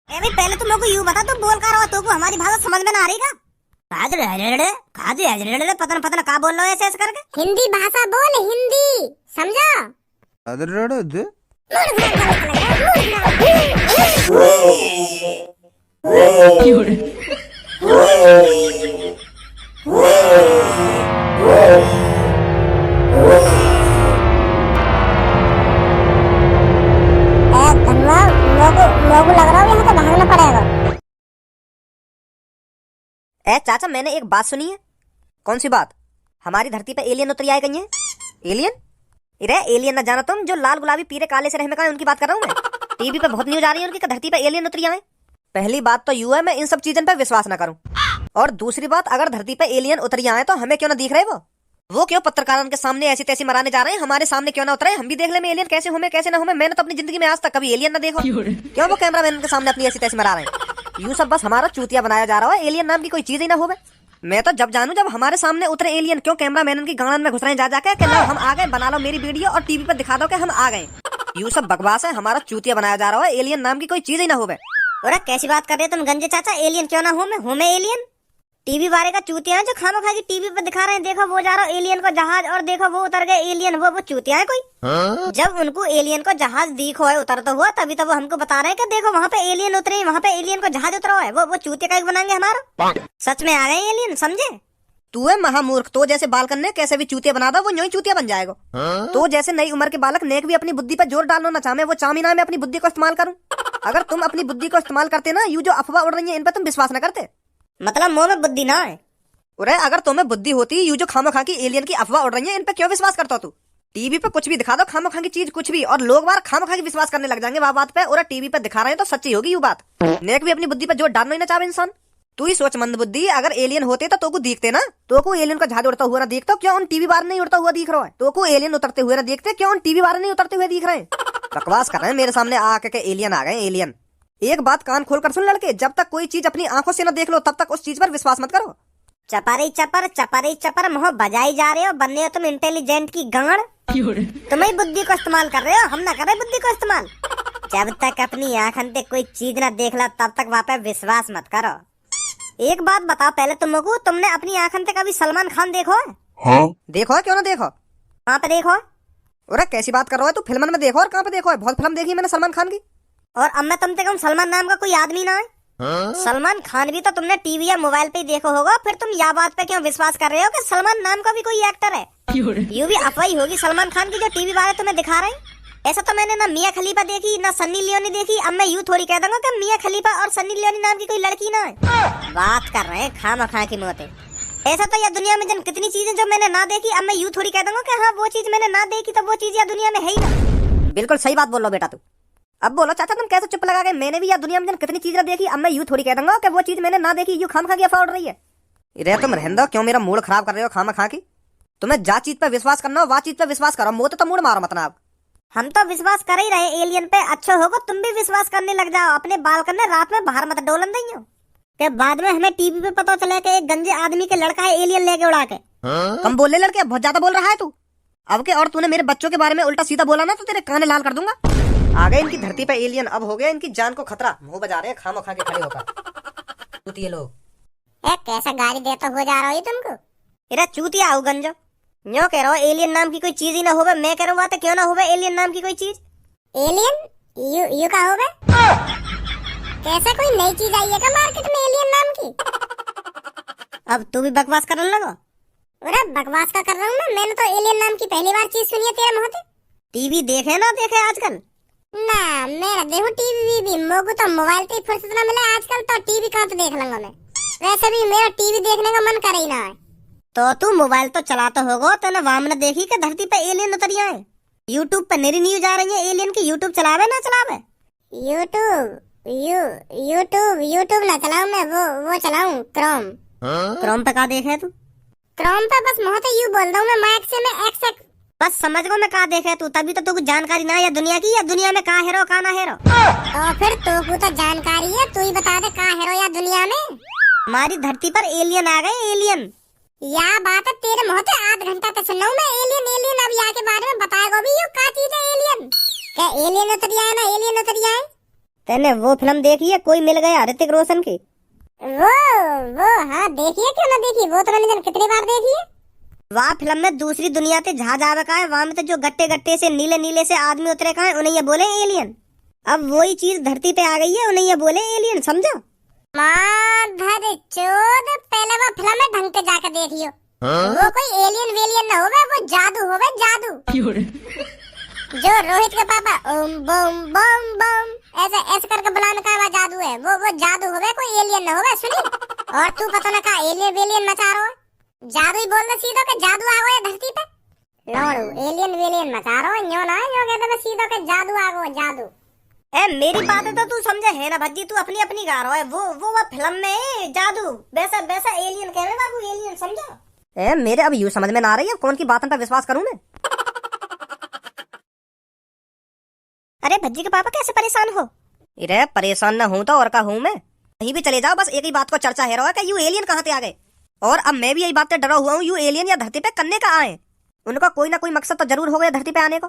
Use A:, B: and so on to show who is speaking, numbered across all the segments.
A: भाई पहले तुम लोग को यूं बता, तुम बोल कर रहा हो तो को हमारी भाषा समझ में ना आ रही का? पतन पतन का बोल रहे हो ऐसे करके?
B: हिंदी भाषा बोल, हिंदी समझो। लोगों लग रहा है यहाँ से भागना पड़ेगा।
A: चाचा मैंने एक बात सुनी है।
C: कौन सी बात?
A: हमारी धरती पे एलियन उतर आए गई हैं।
C: एलियन?
A: अरे एलियन ना जानो तुम, जो लाल गुलाबी पीले काले से रहने का है, उनकी बात कर रहा हूँ मैं। टीवी पे बहुत न्यूज आ रही है उनकी धरती पे एलियन उतरी आए।
C: पहली बात तो यू है मैं इन सब चीजों पे विश्वास ना करूं, और दूसरी बात अगर धरती पे एलियन उतरी आए तो हमें क्यों ना दिख रहे वो क्यों पत्रकारों के सामने ऐसी तैसी मराने जा रहे हैं? हमारे सामने क्यों ना उतरे, हम भी देख ले में एलियन कैसे हो कैसे ना हो। मैंने तो अपनी जिंदगी में आज तक कभी एलियन ना देखा। क्यों वो कैमरा मैन के सामने अपनी ऐसी तैसी मरा रहे हैं? यू सब बस हमारा चूतिया बनाया जा रहा है, एलियन नाम की कोई चीज ही ना हो। मैं तो जब जानू जब हमारे सामने उतरे एलियन, क्यों कैमरा मैन की गांड में घुस रहे हैं जा जाके कि लो हम आ गए, बना लो मेरी वीडियो और टीवी पर दिखा दो कि हम आ गए। यू सब बकवास है, हमारा चूतिया बनाया जा रहा है, एलियन नाम की कोई चीज ही ना हो।
A: अरे कैसी बात कर रहे हो तुम गंजे चाचा? एलियन क्यों ना हो मैं एलियन? टीवी वाले का चूतिया है जो खामा खा की टीवी पे दिखा रहे हैं, देखो वो जा रहा है एलियन को जहाज, और देखो वो उतर गए एलियन। वो चूतिया है कोई? जब उनको एलियन को जहाज दिखो है उतरता हुआ, तभी तो वो हमको बता रहे हैं कि देखो वहाँ पे एलियन उतरे, वहाँ पे एलियन को जहाज उतरा है। वो चूतिया का बनाएंगे हमारा। सच में आ गए एलियन, समझे?
C: तू है महामूर्ख, तो जैसे बाल करने कैसे भी चूतिया बना दो, वो यूं ही चूतिया बन जाएगा। तो जैसे नई उम्र के बालक नेक भी अपनी बुद्धि पर जोर डालना ना चाहे, वो चामीना में अपनी बुद्धि को इस्तेमाल करूं। अगर तुम अपनी बुद्धि को इस्तेमाल करते ना, यू जो अफवाह उड़ रही है इन पर तुम विश्वास न करते।
A: मतलब मुंह में बुद्धि ना है?
C: अरे अगर तुम्हें बुद्धि होती, यू जो खामखा की एलियन की अफवाह उड़ रही है इन पर क्यों विश्वास करता तू? टीवी पे कुछ भी दिखा दो खामखा की चीज, कुछ भी, और लोग बार खामखा की विश्वास करने लग जाएंगे वह बात पे। और टीवी पे दिखा रहे हैं तो सच्ची होगी यू बात। नेक भी अपनी बुद्धि पर जोर डालना ही ना चाहे इंसान। तू ही सोच मंद बुद्धि, अगर एलियन होते तो तोको दिखते ना, तोको एलियन का जहाज उड़ता हुआ ना दिखता, क्यों उन टीवी बार नहीं उड़ता हुआ दिख रहा है? तोको एलियन उतरते हुए ना देखते, क्यों उन टीवी बार नहीं उतरते हुए दिख रहे हैं? बकवास कर रहे हैं मेरे सामने आके के एलियन आ गए एलियन। एक बात कान खोल कर सुन लड़के, जब तक कोई चीज अपनी आंखों से न देख लो तब तक उस चीज पर विश्वास मत करो।
A: चपारी चपर मुँह बजाई जा रहे हो, बनने हो तुम इंटेलिजेंट की गांड। तुम्हें बुद्धि को इस्तेमाल कर रहे हो, हम ना कर रहे बुद्धि को इस्तेमाल। जब तक अपनी आंखन पे कोई चीज ना देख ला तब तक वहाँ पे विश्वास मत करो। एक बात बताओ पहले तुमको, तुमने अपनी आंखन पे कभी सलमान खान देखो है?
C: हाँ देखो है, क्यों ना देखो।
A: कहाँ पे देखो है?
C: अरे कैसी बात कर रहा है तू? फिल्म में देखो और कहाँ पे देखो है? बहुत फिल्म देखी मैंने सलमान खान की।
A: और अब मैं तुमसे कहूँ सलमान नाम का कोई आदमी ना है? सलमान खान भी तो तुमने टीवी या मोबाइल पे ही देखो होगा, फिर तुम यह बात पे क्यों विश्वास कर रहे हो कि सलमान नाम का भी कोई एक्टर है? यू भी अफवाही होगी सलमान खान की जो टीवी वाले तुम्हें दिखा रहे हैं। ऐसा तो मैंने ना मियाँ खलीफा देखी ना सन्नी लियोनी देखी। अब मैं यूं थोड़ी कह दूंगा कि मियाँ खलीफा और सन्नी लियोनी नाम की कोई लड़की ना है। बात कर रहे हैं खामा की मौतें। ऐसा तो यह दुनिया में जन कितनी चीजें जो मैंने ना देखी, अब मैं यूं थोड़ी कह दूंगा कि हाँ वो चीज मैंने ना देखी तो वो चीज या दुनिया में है ही ना।
C: बिल्कुल सही बात बोल लो बेटा तू। अब बोलो चाचा तुम कैसे चुप लगा गए? मैंने भी या दुनिया में जन कितनी चीजें देखी, अब मैं यूं थोड़ी कह दूंगा कि वो चीज मैंने ना देखी। यू खामखा की अफवाह उड़ रही है। रे तुम रहने दो, क्यों मेरा मूड खराब कर रहे हो खामखा की? तुम्हें जा चीज पे विश्वास करना हो वह चीज पे विश्वास करो, मुंह तो मूड मारो मत ना।
A: हम तो विश्वास कर ही रहे एलियन पे, अच्छा होगा तुम भी विश्वास करने लग जाओ। अपने बाल करने रात में बाहर मत डोलन दइयो के बाद में हमें टीवी पे पता चले कि एक गंजे आदमी के लड़का है एलियन लेके उड़ा के।
C: कम बोल ले लड़के, बहुत ज्यादा बोल रहा है तू अब के। और तूने मेरे बच्चों के बारे में उल्टा सीधा बोला ना तो तेरे कान लाल कर दूंगा। आ गए इनकी धरती पे एलियन, अब हो गया इनकी जान को खतरा। मुंह बजा रहे हैं खामखा के खड़े होकर चूतिए लोग।
B: कैसा गाली देता हो जा रहा हो तुमको?
A: इरा चूतिया हो गंजो, न्यो कह रहा हो एलियन नाम की कोई चीज ही ना होवे। मैं कह रहा हूँ क्यों ना होवे एलियन नाम की कोई चीज?
B: एलियन यू का होगा? कैसा कोई नई चीज आई है क्या मार्केट में एलियन नाम की?
A: अब तू भी बकवास करने लगा।
B: अरे बकवास का कर रहा हूँ ना, मैंने तो एलियन नाम की पहली बार चीज सुनी है तेरे मुंह से।
A: टीवी देखे ना देखे आजकल?
B: ना मेरा देखो टीवी भी मोगू तो मोबाइल पे फुर्सत ना मिले आजकल, तो टीवी कहाँ तो देख लूंगा मैं। वैसे भी मेरा टीवी देखने का मन कर ही ना है।
A: तो तू मोबाइल तो चलाता होगा, तो ना वामन देखी कि धरती पे एलियन उतरी आए। यूट्यूब पे नई न्यूज आ रही है एलियन की। यूट्यूब चलावे ना चलावे?
B: यूट्यूब ना चलाऊं मैं, वो चलाऊं क्रोम।
A: क्रोम पे का देखे तू?
B: क्रोम पे बस मुंह से यू बोल रहा हूँ मैं, माइक से मैं एक्स
A: बस समझ गो मैं का देखे तू, तभी तो तुझको जानकारी ना या दुनिया की या दुनिया में का हेरो का ना हेरो।
B: तो फिर तो जानकारी है, तू ही बता दे का हेरो या दुनिया में।
A: हमारी धरती पर एलियन आ गए एलियन।
B: या बात है तेरे मुंह से आध घंटा तक सुन रहा हूँ मैं एलियन। अब यहाँ के बारे में बताएगा भी यू का चीज है एलियन? क्या एलियन उतर आए ना एलियन उतर आए?
A: तेने वो फिल्म देखी है कोई मिल गया ऋतिक रोशन की?
B: वो हाँ देखिए, क्यों ना देखी, वो तो मैंने जान कितनी बार देखी है।
A: वहाँ फिल्म में दूसरी दुनिया से जहाज आवे का है, वहाँ में तो जो गट्टे गट्टे से नीले नीले से आदमी उतरे का है उन्हें ये बोले एलियन। अब वही चीज धरती पे आ गई है, उन्हें ये बोले एलियन, समझो?
B: माधर चोद, पहले वो फिल्म में ढंग से जाकर देखियो। वो कोई एलियन वेलियन ना होवे, वो जादू होवे, जादू। जो रोहित के पापा ओम बम बम बम ऐसे ऐसे करके बुलाने का वो जादू है, वो जादू होवे, कोई एलियन ना होवे, सुनी। और तू पता ना का एलियन वेलियन मचा रहा है, जादू ही बोलना सीधा के जादू आ गया धरती पे। लोड़ू एलियन वेलियन मचा रहा है, न्यो ना न्यो कहते मैं सीधा के जादू आ गया, जादू।
A: ए मेरी बात है तो तू समझे है ना भज्जी, तू अपनी अपनी गा रहा है। वो फिल्म में जादू वैसा वैसा एलियन कह रहे बाबू, एलियन, समझो?
C: ए मेरे अब यूं समझ में ना आ रही है कौन की बातों पर विश्वास करूं मैं।
A: अरे भज्जी के पापा कैसे परेशान हो?
C: अरे परेशान ना हूं तो और का हूं मैं, कहीं भी चले जाओ बस एक ही बात को चर्चा है रहा कि यू एलियन कहाँ से आ गए। और अब मैं भी यही बात से डरा हुआ हूँ, यू एलियन या धरती पे करने का आए। उनका कोई ना कोई मकसद तो जरूर हो गया धरती पे आने को,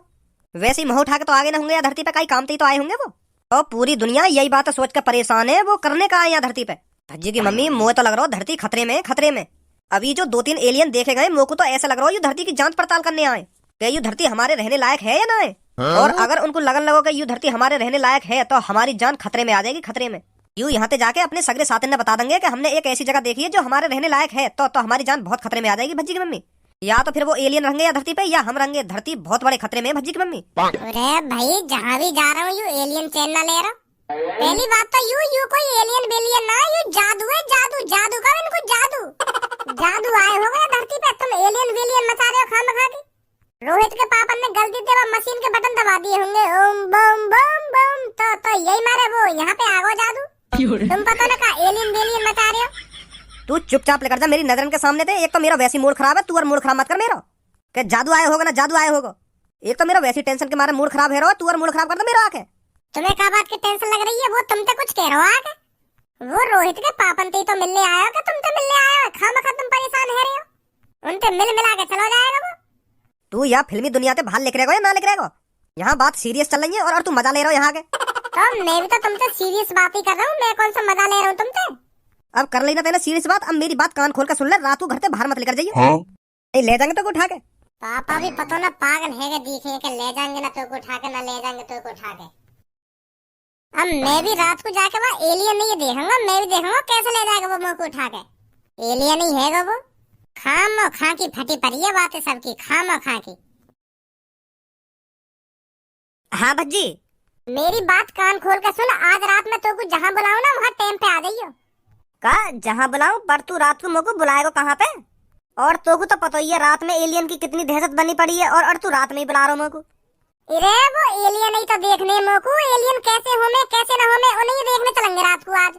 C: वैसे ही मुंह उठा के तो आगे ना होंगे, या धरती पे कई काम तो आए होंगे वो। और पूरी दुनिया यही बात सोच कर परेशान है, वो करने का आए यहाँ धरती पे। भज्जी की मम्मी मुझे तो लग रहा हो धरती खतरे में, खतरे में। अभी जो 2-3 एलियन देखे गए मोको तो ऐसा लग रहा हो यू धरती की जांच पड़ताल करने आए कि यू धरती हमारे रहने लायक है या ना है। और अगर उनको लगन लगो कि यू धरती हमारे रहने लायक है तो हमारी जान खतरे में आ जाएगी, खतरे में। यू यहाँ से जाके अपने सगरे साथी ने बता देंगे कि हमने एक ऐसी जगह देखी है जो हमारे रहने लायक है, तो हमारी जान बहुत खतरे में आ जाएगी भज्जी की मम्मी। या तो फिर वो एलियन रहेंगे या धरती पे, या हम रहेंगे, धरती बहुत बड़े खतरे में भज्जी की मम्मी।
B: अरे भाई जहाँ भी जा रहा हूँ यू एलियन चैन ना ले रहा। पहली बात तो यू कोई एलियन बेलियन ना, यू जादू है, जादू, जादू का इनको जादू। जादू आए हो गए धरती पे, तुम एलियन वेलियन मचा रहे हो खामखा के। रोहित के पापा ने गलती से वो मशीन के बटन दबा दिए होंगे, ओम बम बम बम, तो यही मारे वो यहाँ पे आ गो जादू। तुम पता ना का एलियन वेलियन मचा रहे हो।
C: तू चुपचाप लेकर जा मेरी नजरन के सामने थे। एक तो मेरा वैसी मूड खराब है, तू और मूड खराब मत कर मेरा कि जादू आए होगा ना, जादू आए होगा। एक तो मेरा वैसी टेंशन के मारे मूड खराब है, तू और मूड खराब कर दो मेरा आके।
B: तुम्हें क्या बात की टेंशन लग रही है, वो तुम तो कुछ कह रहे हो आके। वो रोहित के पापन तो मिलने आया हो, तुम तो मिलने आया हो, खामखा तुम परेशान है रहे हो। उनसे मिल मिला के चलो जाएगा वो।
C: तू यहाँ फिल्मी दुनिया से बाहर लिख रहेगा या ना लिख रहेगा? यहाँ बात सीरियस चल रही है और तू मजा ले रहा हो यहाँ के।
B: तो मैं भी तो तुमसे सीरियस बात ही कर रहा हूँ, मैं कौन सा मजा ले रहा हूँ तुमसे।
C: अब कर लेना तेना सीरियस बात, अब मेरी बात कान खोल कर सुन ले, रात को घर से बाहर मत लेकर जाइए। नहीं ले जाएंगे तो को उठा के।
B: पापा भी पता ना पागल है दिखे के ले जाएंगे ना तो को उठा के, ना ले जाएंगे तो को उठा के। अब मैं भी रात को जाके वहाँ एलियन नहीं देखूंगा, मैं भी देखूंगा कैसे ले जाएगा वो मुँह को उठा के। एलियन ही है वो, खाम खा की फटी पड़ी है बातें सबकी, खाम खा की।
A: हाँ भज्जी,
B: मेरी बात कान खोल कर सुन, आज रात में तो कुछ जहाँ बुलाऊं ना वहाँ टाइम पे आ जाइयो।
A: का जहाँ बुलाऊं, पर तू रात को मुझको बुलाएगा कहाँ पे? और तो को तो पता ही है रात में एलियन की कितनी दहशत बनी पड़ी है, और तू रात में ही बुला रहा हूँ मुझको।
B: अरे वो एलियन ही तो देखने मोको, एलियन कैसे हो में कैसे न हो में उन्हें ही देखने चलेंगे रात को। आज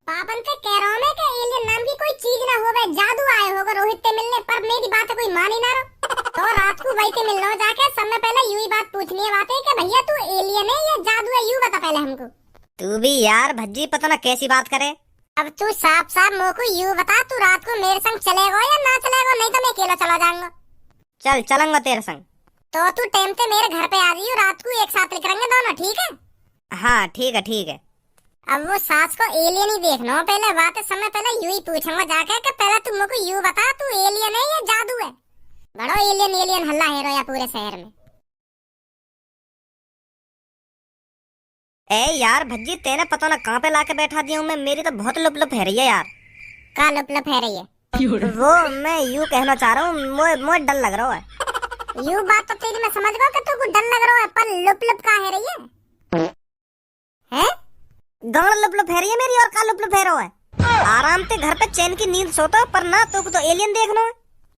B: पापन से कह रहा हूँ मैं कि एलियन नाम की कोई चीज ना होवे, जादू आए होगा रोहित से मिलने, पर मेरी बात कोई मान ही ना रहा। तो रात को वही से मिलना हो जाके, सब में पहले यू ही बात पूछनी है बात है कि भैया तू एलियन है या जादू है, यू बता पहले हमको।
A: तू भी यार भज्जी पता ना कैसी बात करे।
B: अब तू साफ साफ मोको यू बता, तू रात को मेरे संग चलेगा या ना चलेगा, नहीं तो मैं अकेला चला जाऊंगा।
A: चल चलूंगा तेरे संग।
B: तो तू टाइम से मेरे घर पे आ जाइयो, रात को एक साथ निकलेंगे दोनों, ठीक है?
A: हाँ ठीक है ठीक है।
B: अब वो सास को एलियन ही देखना हो, पहले बात समय पहले यू ही पूछूंगा जाके कि पहले तू मुझको यू बता, तू एलियन है या जादू है? बड़ो एलियन एलियन हल्ला है रोया पूरे शहर में।
A: ए यार भज्जी, तेने पता ना कहाँ पे लाके बैठा दिया हूँ मैं, मेरी तो बहुत लुप लुप है रही है यार।
B: का लुप लुप है रही है?
A: वो मैं यूँ कहना चाह रहा हूँ, मुझे डर लग रहा है।
B: यू बात तो तेरी मैं समझ गया कि तुमको डर लग रहा है, पर लुप लुप का है रही है? हैं?
A: गांड लुप लुप है रही है मेरी, और का लुप लुप है रहा है। आराम से घर पे चैन की नींद सोता, पर ना तो एलियन देखना है।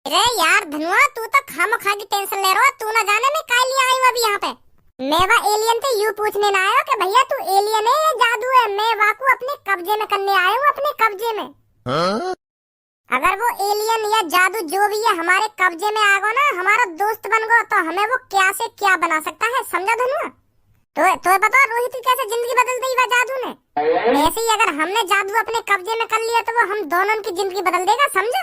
B: अरे यार धनुआ, तू तो खामखा की टेंशन ले रहा है, तू ना जाने मैं काहे लिए आई हूँ अभी यहाँ पे। मैं वो एलियन से यू पूछने ना आया कि भैया तू एलियन है या जादू है, मैं वाकू अपने कब्जे में करने आया हूँ, अपने कब्जे में। अगर वो एलियन या जादू जो भी है हमारे कब्जे में आ गो ना, हमारा दोस्त बन गो, तो हमें वो क्या से क्या बना सकता है, समझा धनुआ? तो पता रोहित की कैसे जिंदगी बदल दी वह जादू ने, ऐसे ही अगर हमने जादू अपने कब्जे में कर लिया तो वो हम दोनों की जिंदगी बदल देगा, समझो?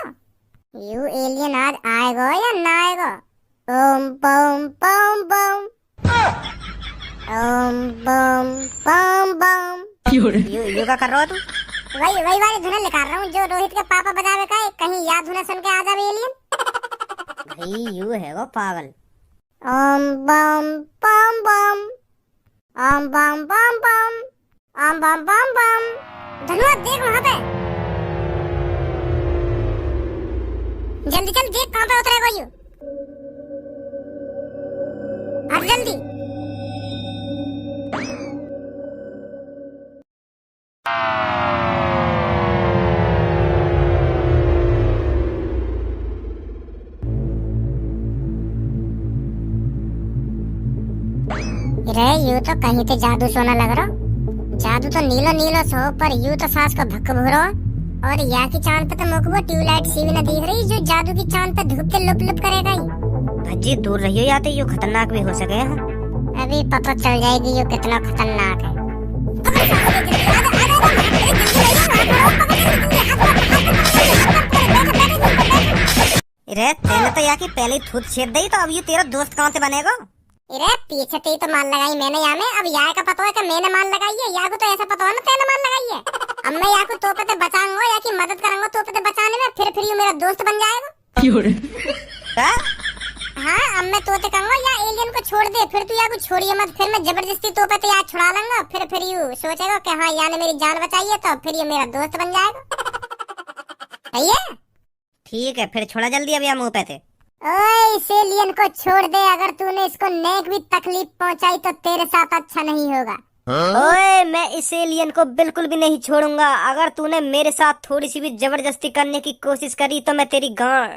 B: यू एलियन आज आएगा या ना आएगा? ओम पम पम पम। ओम बम बम बम।
A: यू का कर रहा हो तू?
B: वही वही वाली धुन निकाल रहा हूँ जो रोहित के पापा बजावे का है। कहीं याद धुन सुन के आ जावे एलियन।
A: भाई यू है वो पागल।
B: ओम बम बम बम, ओम बम बम बम, ओम बम बम बम। धनुआ देख वहाँ पे, जल्दी चल देख कहाँ पे उतरेगा यू। हट जल्दी। रे यू तो कहीं ते जादू सोना लग रहा। जादू तो नीलो नीलो सो, पर यू तो सास को भक्क भूरो। और या की चांद पे तो मुकबो ट्यूबलाइट सी भी न दिख रही जो जादू की चांद पे धूप के लुप लुप करेगा ही।
A: भज्जी दूर रहियो, या तो यू खतरनाक भी हो सके।
B: अभी पता चल जाएगी ये कितना खतरनाक है।
A: रे तेने तो या की पहले ही थूत छेद दी, तो अब ये तेरा दोस्त कहाँ से बनेगा?
B: अरे पीछे ते तो मान लगाई मैंने या में। अब या का पता है कि मैंने मान लगाई है। या को तो ऐसा पता है ना तेने मान लगाई है। अब मैं या को तो पे बचाऊंगा, या की मदद करूंगा तो पे बचाने में। फिर ये मेरा दोस्त बन जाएगा। हाँ अब मैं तोते कहूंगा या एलियन को छोड़ दे, फिर तू या को छोड़िए मत। फिर मैं जबरदस्ती तो पे याद छुड़ा लूंगा। फिर यू सोचेगा कि हाँ या ने मेरी जान बचाई है, तो फिर ये मेरा दोस्त बन जाएगा। सही है?
A: ठीक है फिर छोड़ा जल्दी अब या मुंह पे थे।
B: ओए इस एलियन को छोड़ दे। अगर तूने इसको नेक भी तकलीफ पहुंचाई तो तेरे साथ अच्छा नहीं होगा।
A: ओए मैं इस एलियन को बिल्कुल भी नहीं छोड़ूंगा। अगर तूने मेरे साथ थोड़ी सी भी जबरदस्ती करने की कोशिश करी तो मैं तेरी गांड।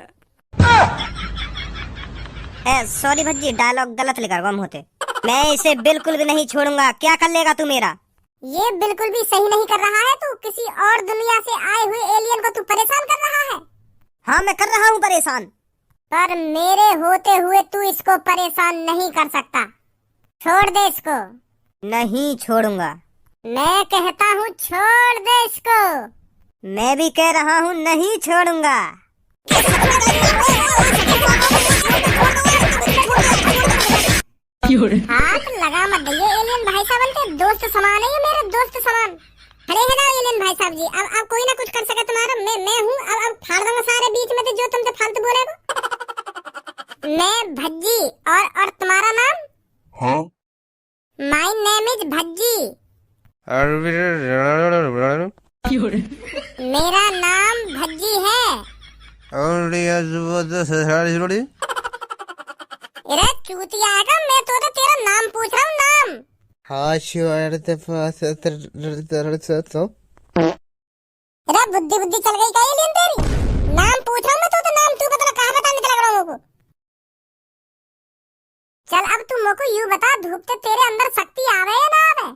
A: सॉरी भज्जी, डायलॉग गलत लिखा हुआ होते। मैं इसे बिल्कुल भी नहीं छोड़ूंगा। क्या कर लेगा तू मेरा?
B: ये बिल्कुल भी सही नहीं कर रहा है। तू किसी और दुनिया से आए हुए एलियन को तू परेशान कर रहा है।
A: हाँ मैं कर रहा हूँ परेशान,
B: पर मेरे होते हुए तू इसको परेशान नहीं कर सकता। छोड़ दे इसको।
A: नहीं छोड़ूंगा।
B: मैं कहता हूँ छोड़ दे इसको।
A: मैं भी कह रहा हूँ नहीं छोड़ूंगा।
B: हाथ लगा मत दइए एलियन भाई साहब, के दोस्त समान है ये, मेरे दोस्त समान। खड़े हैं ना एलियन भाई साहब जी। अब कोई ना कुछ कर सके तुम्हारा। मैं हूँ। अब फाड़ दूंगा सारे बीच में जो तुमसे फालतू बोलेगा। मैं भज्जी और तुम्हारा नाम?
D: हाँ
B: माय नेम इज भज्जी। मेरा नाम भज्जी है। अरे चूतिया आएगा। मैं तो तेरा नाम पूछ रहा हूँ। नाम? अरे बुद्धि चल गई क्या एलियन तेरी? नाम पूछ रहा हूँ मैं तो नाम तू बता। कहाँ बताने लग रहा हूँ? चल अब तू मोको यूं बता, धूप से तेरे अंदर शक्ति आवे या ना आवे?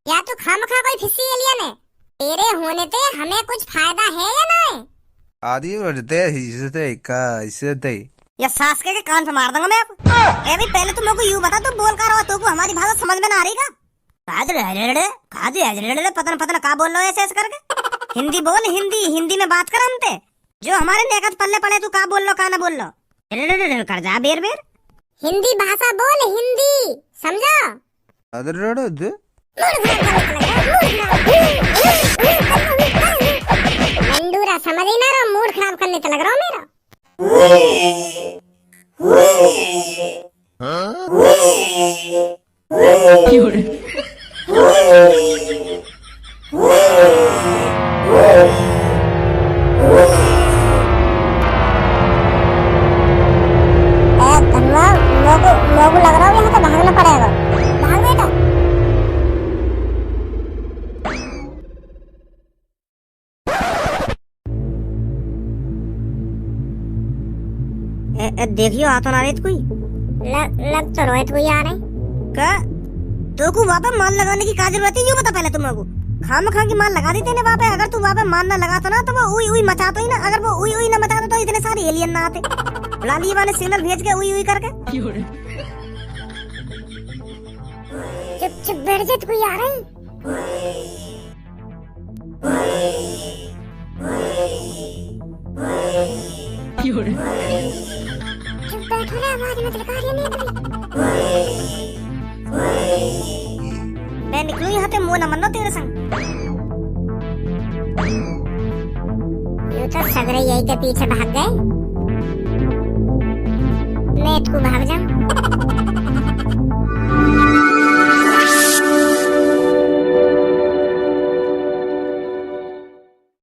B: या तू खामखा कोई फिस्सी एलियन है? तेरे होने से हमें कुछ फायदा है या ना है?
D: आदि बढ़ते हिस्से का हिस्से
A: या सास के कान पे मार दूंगा मैं अब। ए भी पहले तुम लोग को यूं बता, तुम बोल कर रहा हो तो को हमारी भाषा समझ में ना आ रही का? पता का बोल रहे हो ऐसे करके? हिंदी बोल, हिंदी में बात कर हमते। जो हमारे नेकत पल्ले पड़े तू का बोल लो का ना बोल लो। कर जा बेर बेर
B: हिंदी भाषा बोल, हिंदी समझा? मंडूरा समझ ही ना रहा, मूड खराब करने तो लग रहा हूँ मेरा। लोगो लग रहा है यहाँ तो भागना पड़ेगा। भाग बेटा।
A: देखियो आ तो ना रही कोई।
B: लग तो रोहित कोई आ रहे
A: का? तो को वहाँ पे मान लगाने की क्या जरूरत है? यूँ बता पहले तुम लोगों। खाम खा की मान लगा दी तेने वहाँ पे। अगर तू वहाँ पे मान ना लगा तो ना तो वो उई उई मचाता ही ना। अगर वो उई उई ना मचाता तो इतने सारे एलियन ना आते। लाली वाले सिग्नल भेज के उई उई करके।
B: चुप बैठ जा, कोई आ रहा है। चुप बैठो ना, आवाज मत लगा रही है।
A: मैं निकलूं यहाँ ते मुंह न मनो तेरे संग।
B: यू तो सगरे यही के पीछे भाग गए, मैं तू भाग जा।